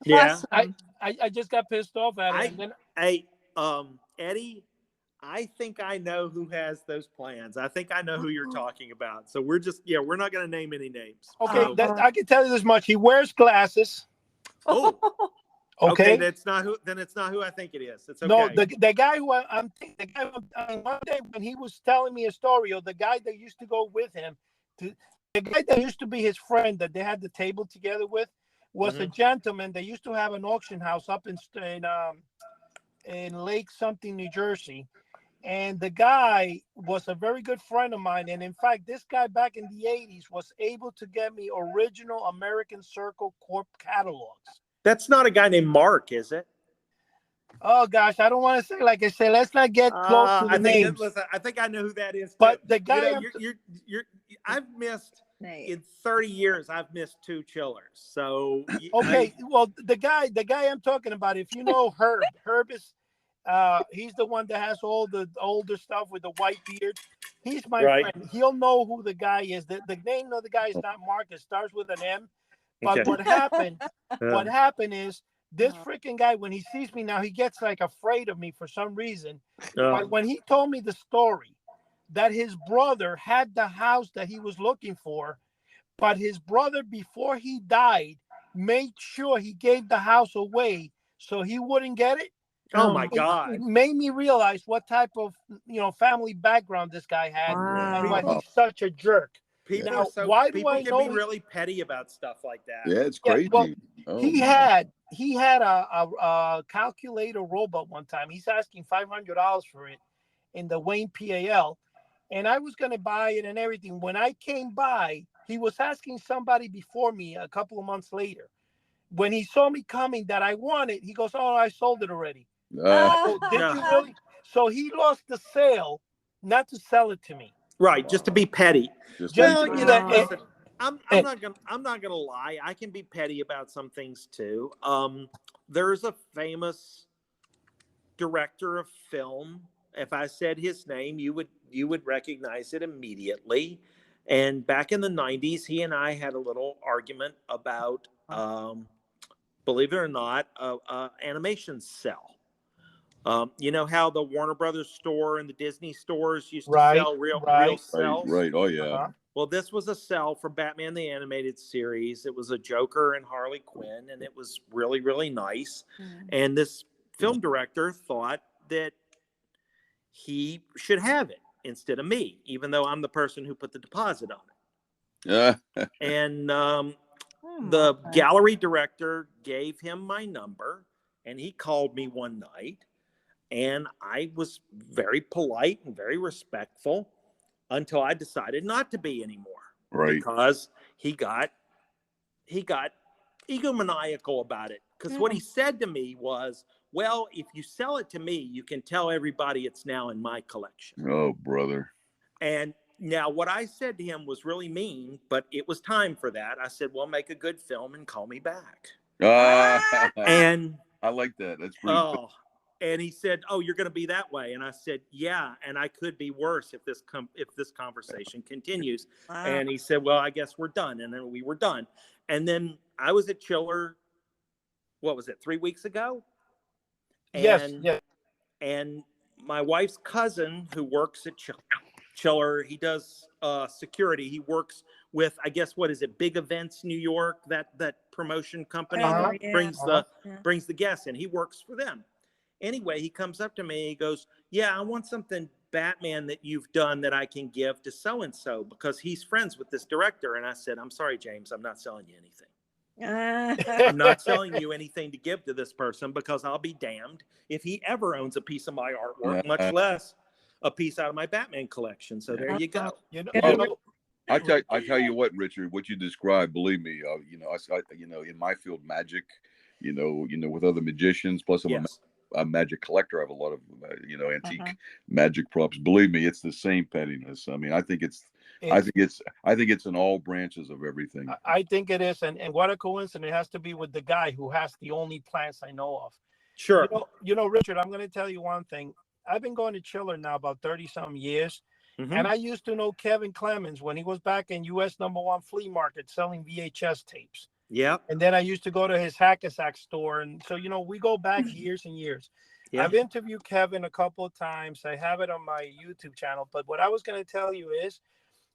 Yeah. Awesome. I just got pissed off at it. Hey, Eddie, I think I know who has those plans. I think I know who you're talking about. So we're not going to name any names. Okay, So, I can tell you this much. He wears glasses. oh, Okay. That's not who. Then it's not who I think it is. It's okay. No, the guy who one day when he was telling me a story, or the guy that used to go with him, the guy that used to be his friend that they had the table together with, was a gentleman that used to have an auction house up in Lake something, New Jersey. And the guy was a very good friend of mine. And in fact, this guy back in the 80s was able to get me original American Circle Corp catalogs. That's not a guy named Mark, is it? Oh gosh, I don't want to say. Like I said, let's not get close to the names. Listen, I think I know who that is. But the guy, I've missed Nice. in 30 years. I've missed 2 chillers. So okay, well, the guy I'm talking about, if you know Herb is, he's the one that has all the older stuff with the white beard. He's my friend. He'll know who the guy is. The name of the guy is not Mark. It starts with an M. But what happened? What happened is this freaking guy, when he sees me now, he gets like afraid of me for some reason. But when he told me the story that his brother had the house that he was looking for, but his brother, before he died, made sure he gave the house away so he wouldn't get it. Oh my God! It made me realize what type of family background this guy had, and why he's such a jerk. People now, people can be really petty about stuff like that. Yeah, it's crazy. Well, he had a calculator robot one time. He's asking $500 for it in the Wayne PAL, and I was going to buy it and everything. When I came by, he was asking somebody before me a couple of months later. When he saw me coming that I wanted, he goes, "Oh, I sold it already." Oh, did you really? So he lost the sale, not to sell it to me. Right, just to be petty. Listen, I'm not gonna lie. I can be petty about some things too. There's a famous director of film. If I said his name, you would recognize it immediately. And back in the 90s, he and I had a little argument about, believe it or not, animation cell. You know how the Warner Brothers store and the Disney stores used to sell real cells? Right. Oh, yeah. Well, this was a cell for Batman the Animated Series. It was a Joker and Harley Quinn, and it was really, really nice. And this film director thought that he should have it instead of me, even though I'm the person who put the deposit on it. And the gallery director gave him my number, and he called me one night. And I was very polite and very respectful until I decided not to be anymore. Right. Because he got egomaniacal about it. Because what he said to me was, well, if you sell it to me, you can tell everybody it's now in my collection. Oh, brother. And now what I said to him was really mean, but it was time for that. I said, well, make a good film and call me back. And I like that. That's pretty good. And he said, "Oh, you're going to be that way." And I said, "Yeah, and I could be worse if this conversation continues." Wow. And he said, "Well, I guess we're done." And then we were done. And then I was at Chiller. What was it? 3 weeks ago. Yes, And yes. and my wife's cousin who works at Chiller, he does security. He works with, I guess, what is it? Big Events New York, that promotion company Uh-huh. that Yeah. brings the guests in. He works for them. Anyway, he comes up to me and he goes, "Yeah, I want something Batman that you've done that I can give to so and so because he's friends with this director." And I said, "I'm sorry, James, I'm not selling you anything. I'm not selling you anything to give to this person because I'll be damned if he ever owns a piece of my artwork, much less a piece out of my Batman collection." So there you go. You know, Good. you know, I tell you what, Richard, what you described, believe me, in my field, magic, with other magicians, plus I'm Yes. a magic collector. I have a lot of, antique Uh-huh. magic props. Believe me, it's the same pettiness. I mean, I think it's in all branches of everything. I think it is, and what a coincidence! It has to be with the guy who has the only plants I know of. Sure. Richard, I'm going to tell you one thing. I've been going to Chiller now about 30-some years, Mhm. and I used to know Kevin Clemens when he was back in U.S. #1 flea market selling VHS tapes. Yeah. And then I used to go to his Hackensack store, and so we go back years and years. Yeah. I've interviewed Kevin a couple of times. I have it on my YouTube channel. But what I was going to tell you is,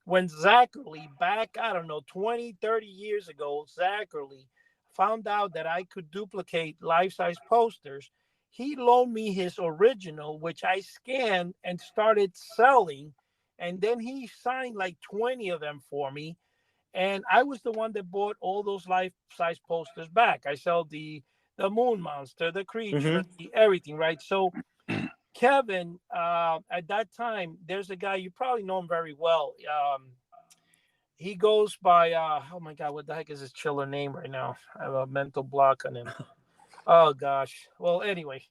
when Zachary, back, I don't know, 20, 30 years ago, Zachary found out that I could duplicate life-size posters, he loaned me his original, which I scanned and started selling. And then he signed like 20 of them for me. And I was the one that bought all those life-size posters back. I sell the moon monster, the creature, everything, right? So Kevin, at that time, there's a guy, you probably know him very well. He goes by, oh my God, what the heck is his Chiller name right now? I have a mental block on him. Oh gosh. Well, anyway,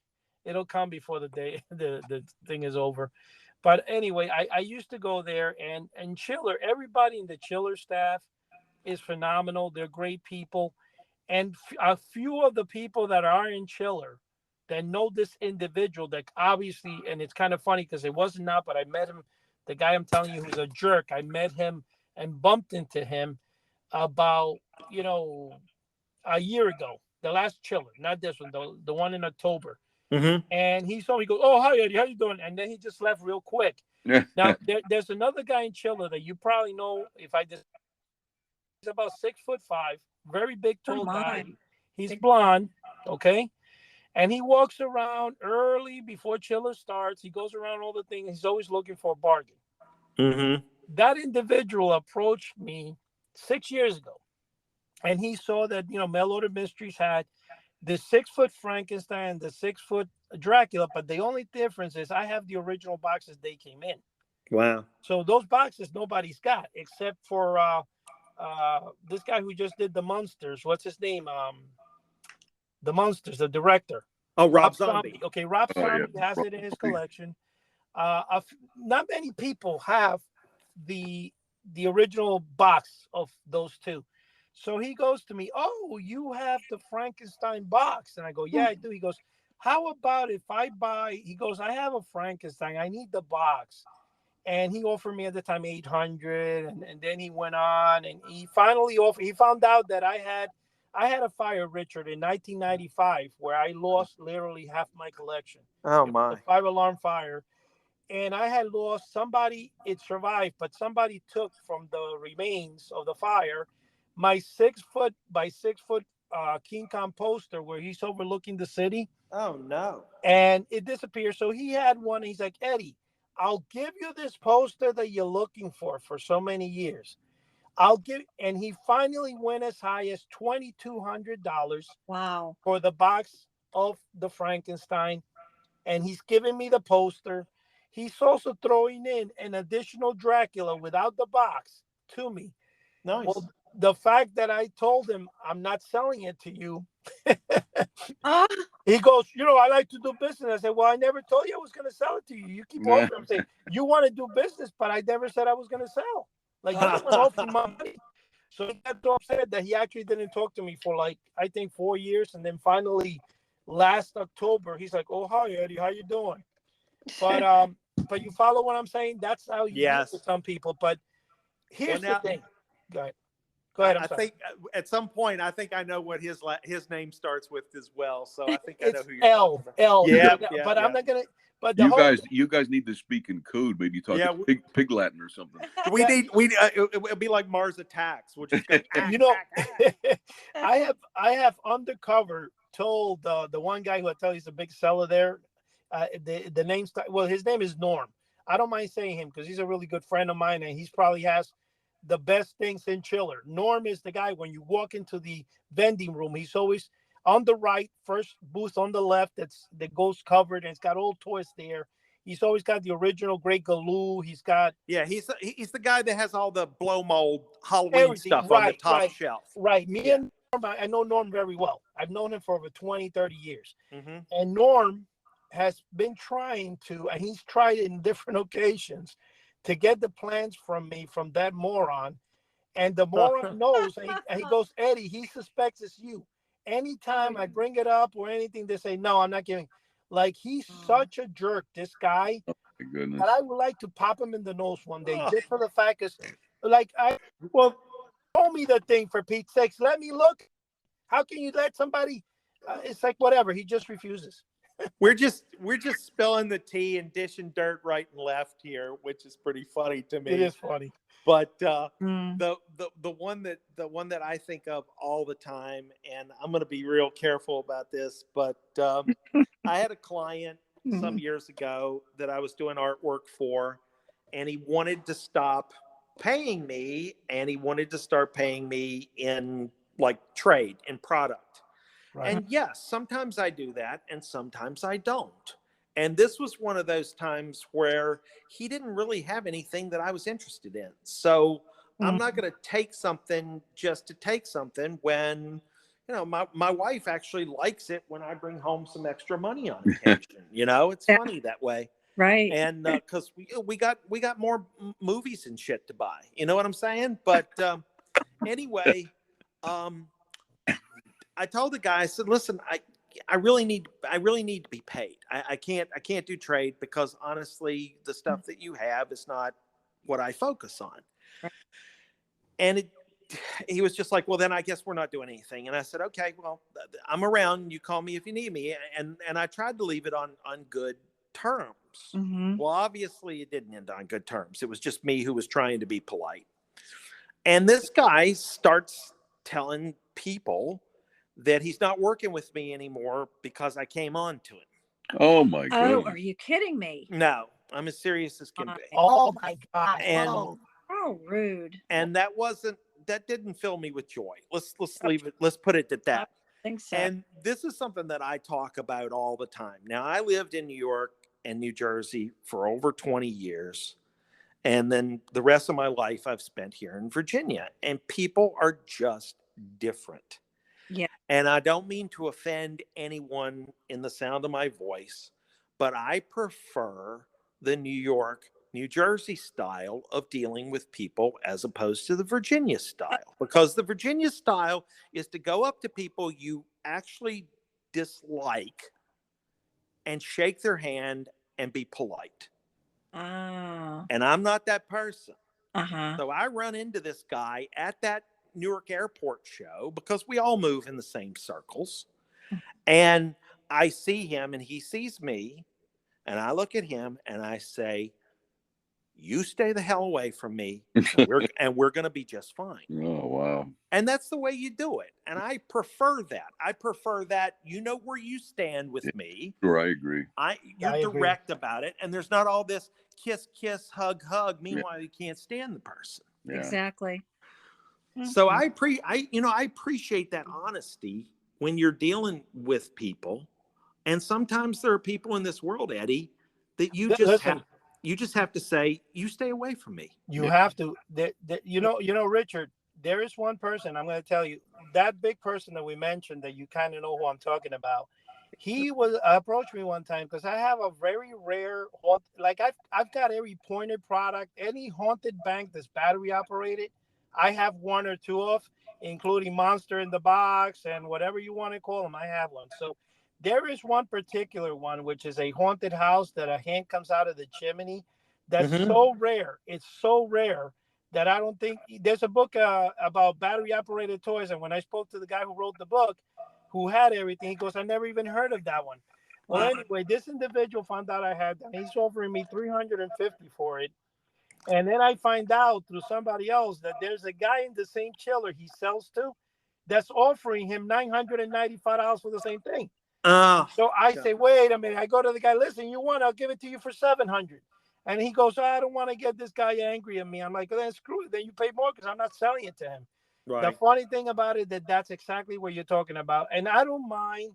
it'll come before the day, the thing is over. But anyway, I used to go there, and Chiller, everybody in the Chiller staff is phenomenal. They're great people. And a few of the people that are in Chiller that know this individual that obviously, and it's kind of funny because it wasn't not, but I met him, the guy I'm telling you who's a jerk, I met him and bumped into him about, a year ago, the last Chiller, not this one, the one in October. Mhm. And he saw me, go, "Oh, hi, Eddie, how you doing?" And then he just left real quick. Now, there's another guy in Chiller that you probably know. He's about 6'5", very big, tall guy. He's blonde, okay? And he walks around early before Chiller starts. He goes around all the things. He's always looking for a bargain. Mhm. That individual approached me 6 years ago, and he saw that, Mail Order Mysteries had the 6-foot Frankenstein, the 6-foot Dracula, but the only difference is I have the original boxes they came in. Wow. So those boxes nobody's got except for this guy who just did the Monsters. What's his name? The Monsters, the director. Oh, Rob Zombie. Okay, Rob Oh, yeah. Zombie has it in his collection. Not many people have the original box of those two. So he goes to me, "Oh, you have the Frankenstein box?" And I go, "Yeah, I do." He goes, "How about if I buy?" He goes, "I have a Frankenstein. I need the box." And he offered me at the time 800, and then he went on, and he finally offered. He found out that I had a fire, Richard, in 1995 where I lost literally half my collection. Oh It was my. a 5-alarm fire, and I had lost somebody. It survived, but somebody took from the remains of the fire my 6-foot by 6-foot King Kong poster where he's overlooking the city, Oh no. and it disappeared. So he had one. He's like, "Eddie, I'll give you this poster that you're looking for so many years. And he finally went as high as $2,200 Wow. for the box of the Frankenstein, and he's giving me the poster. He's also throwing in an additional Dracula without the box to me. Nice. Well, the fact that I told him I'm not selling it to you, Ah, he goes, "I like to do business." I said, "Well, I never told you I was going to sell it to you. You keep offering." I'm saying, "You want to do business, but I never said I was going to sell. Like, you want to offer my money." So he got so upset that he actually didn't talk to me for, like, I think 4 years. And then finally, last October. He's like, "Oh, hi Eddie, how you doing?" But you follow what I'm saying? That's how you deal with some people. But here's the thing. Go ahead. Go ahead. I think at some point, I think I know what his name starts with as well. So I think I know who you're talking about. L. Yeah, but I'm not gonna. But you guys need to speak in code. Maybe talk pig Latin or something. It'll be like Mars Attacks. We'll just go. I have undercover told the one guy who I tell he's a big seller there. The name. Well, his name is Norm. I don't mind saying him because he's a really good friend of mine, and he's probably has the best things in Chiller. Norm is the guy when you walk into the vending room, he's always on the right, first booth on the left that goes covered, and it's got old toys there. He's always got the original Great Galoo. He's got he's the guy that has all the blow mold Halloween stuff on the top shelf. Right. Me and Norm, I know Norm very well. I've known him for over 20, 30 years. Mm-hmm. And Norm has been trying to, and he's tried in different occasions to get the plans from me from that moron. And the moron knows, and he goes, Eddie, he suspects it's you. Anytime I bring it up or anything, they say, no, I'm not giving. Like, he's such a jerk, this guy. Oh, my goodness. That I would like to pop him in the nose one day, just for the fact is, like, show me the thing for Pete's sakes. Let me look. How can you let somebody? It's like whatever. He just refuses. We're just spilling the tea and dishing dirt right and left here, which is pretty funny to me. It is funny. But the one that I think of all the time, and I'm going to be real careful about this, but I had a client some years ago that I was doing artwork for, and he wanted to stop paying me, and he wanted to start paying me in like trade and product. Right. And yes, sometimes I do that, and sometimes I don't. And this was one of those times where he didn't really have anything that I was interested in. So I'm not going to take something just to take something when, you know, my wife actually likes it when I bring home some extra money on occasion. You know, it's funny that way. Right. And because we got more movies and shit to buy. You know what I'm saying? But anyway, I told the guy, I said, listen, I really need to be paid. I can't do trade because honestly, the stuff that you have is not what I focus on. Right. And he was just like, well, then I guess we're not doing anything. And I said, okay, well, I'm around. You call me if you need me. And I tried to leave it on good terms. Mm-hmm. Well, obviously it didn't end on good terms. It was just me who was trying to be polite. And this guy starts telling people that he's not working with me anymore because I came on to him. Oh my God. Oh, are you kidding me? No, I'm as serious as can be. Oh my God. And how rude. And that didn't fill me with joy. Let's leave it. Let's put it at that. I think so. And this is something that I talk about all the time. Now, I lived in New York and New Jersey for over 20 years. And then the rest of my life I've spent here in Virginia. And people are just different. Yeah. And I don't mean to offend anyone in the sound of my voice, but I prefer the New York, New Jersey style of dealing with people as opposed to the Virginia style. Because the Virginia style is to go up to people you actually dislike and shake their hand and be polite. Oh. And I'm not that person. Uh-huh. So I run into this guy at that Newark airport show because we all move in the same circles. And I see him and he sees me and I look at him and I say, you stay the hell away from me and we're going to be just fine. Oh, wow. And that's the way you do it. And I prefer that. I prefer that you know where you stand with me. Sure, I agree. You're direct about it. And there's not all this kiss, kiss, hug, hug. Meanwhile, you can't stand the person. Yeah. Exactly. So I appreciate that honesty when you're dealing with people. And sometimes there are people in this world, Eddie, that you just have to say, you stay away from me. You have to. You know, Richard, there is one person I'm going to tell you, that big person that we mentioned that you kind of know who I'm talking about. He approached me one time because I have a very rare, like I've got every pointed product, any haunted bank that's battery operated. I have one or two of, including Monster in the Box and whatever you want to call them. I have one. So There is one particular one, which is a haunted house that a hand comes out of the chimney. That's so rare. It's so rare that I don't think there's a book about battery operated toys. And when I spoke to the guy who wrote the book, who had everything, he goes, I never even heard of that one. Well, anyway, this individual found out I had that. He's offering me $350 for it. And then I find out through somebody else that there's a guy in the same chiller he sells to that's offering him $995 for the same thing. So I say, wait a minute. I go to the guy, listen, you want, I'll give it to you for $700. And he goes, I don't want to get this guy angry at me. I'm like, then screw it. Then you pay more because I'm not selling it to him. Right. The funny thing about it, that's exactly what you're talking about. And I don't mind.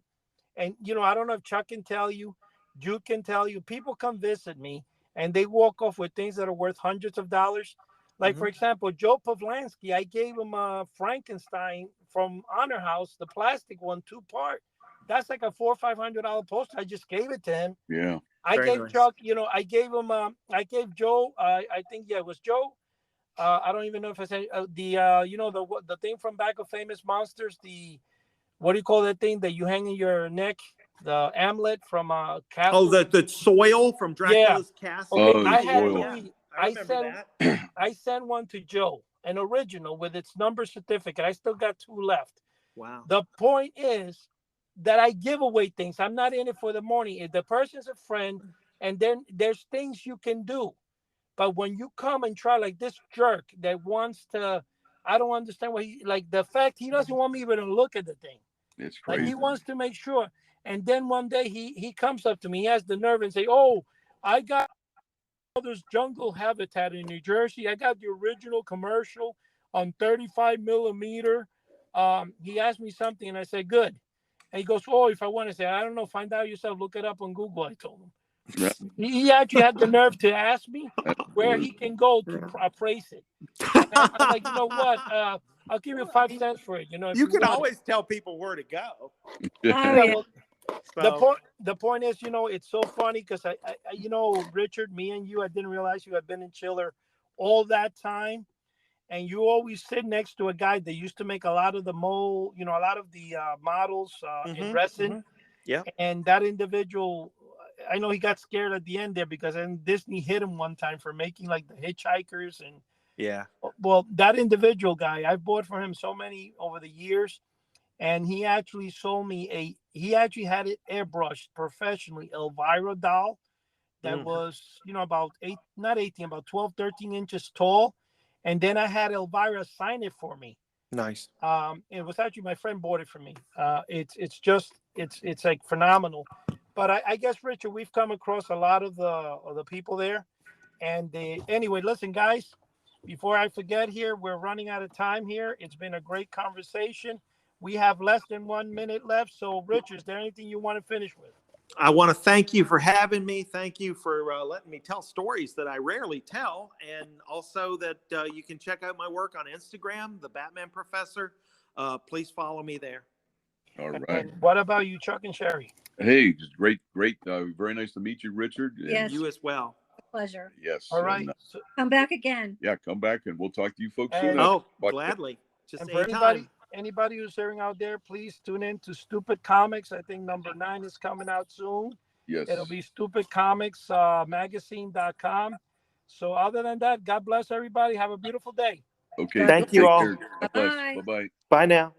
And, you know, I don't know if Chuck can tell you, Jude can tell you, people come visit me and they walk off with things that are worth hundreds of dollars. Like, for example, Joe Pavlansky, I gave him a Frankenstein from Honor House, the plastic one, 2-part. That's like a $400 or $500 poster. I just gave it to him. Yeah. I gave Chuck, you know, I gave him, I gave Joe, I think, yeah, it was Joe. I don't even know if I said you know, the thing from Back of Famous Monsters, what do you call that thing that you hang in your neck? The amulet from Caputo. Oh, the soil from Dracula's castle. Okay, I had soil. Louis, I sent one to Joe, an original with its number certificate. I still got 2 left. Wow. The point is that I give away things. I'm not in it for the money. If the person's a friend, and then there's things you can do. But when you come and try like this jerk that wants to, I don't understand what the fact he doesn't want me even to look at the thing. It's crazy. Like he wants to make sure. And then one day he comes up to me, he has the nerve and say, oh, I got this jungle habitat in New Jersey. I got the original commercial on 35 millimeter. He asked me something and I said, good. And he goes, oh, if I want to say, I don't know, find out yourself, look it up on Google, I told him. Yeah. He actually had the nerve to ask me where he can go to appraise it. And I'm like, you know what? I'll give you 5 cents for it. You know, you can always tell people where to go. The point is, you know, it's so funny because I, you know, Richard, me and you, I didn't realize you had been in Chiller all that time. And you always sit next to a guy that used to make a lot of the models in resin. Yeah. And that individual, I know he got scared at the end there because then Disney hit him one time for making like the Hitchhikers. And yeah. Well, that individual guy, I've bought for him so many over the years. And he actually sold me he actually had it airbrushed professionally, Elvira doll that was, you know, about 12, 13 inches tall. And then I had Elvira sign it for me. Nice. It was actually my friend bought it for me. It's like phenomenal. But I guess, Richard, we've come across a lot of the people there. And anyway, listen, guys, before I forget here, we're running out of time here. It's been a great conversation. We have less than 1 minute left. So, Richard, is there anything you want to finish with? I want to thank you for having me. Thank you for letting me tell stories that I rarely tell. And also that you can check out my work on Instagram, The Batman Professor. Please follow me there. All right. And what about you, Chuck and Sherry? Hey, just great. Very nice to meet you, Richard. And Yes. You as well. Pleasure. yes. All right. And, Come back again. yeah, come back and we'll talk to you folks soon. Gladly. Just and for anybody who's hearing out there, please tune in to Stupid Comics. I think number 9 is coming out soon. Yes. It'll be stupidcomics magazine.com. So other than that, God bless everybody. Have a beautiful day. Okay. Thank you all. God bless. Bye-bye. Bye now.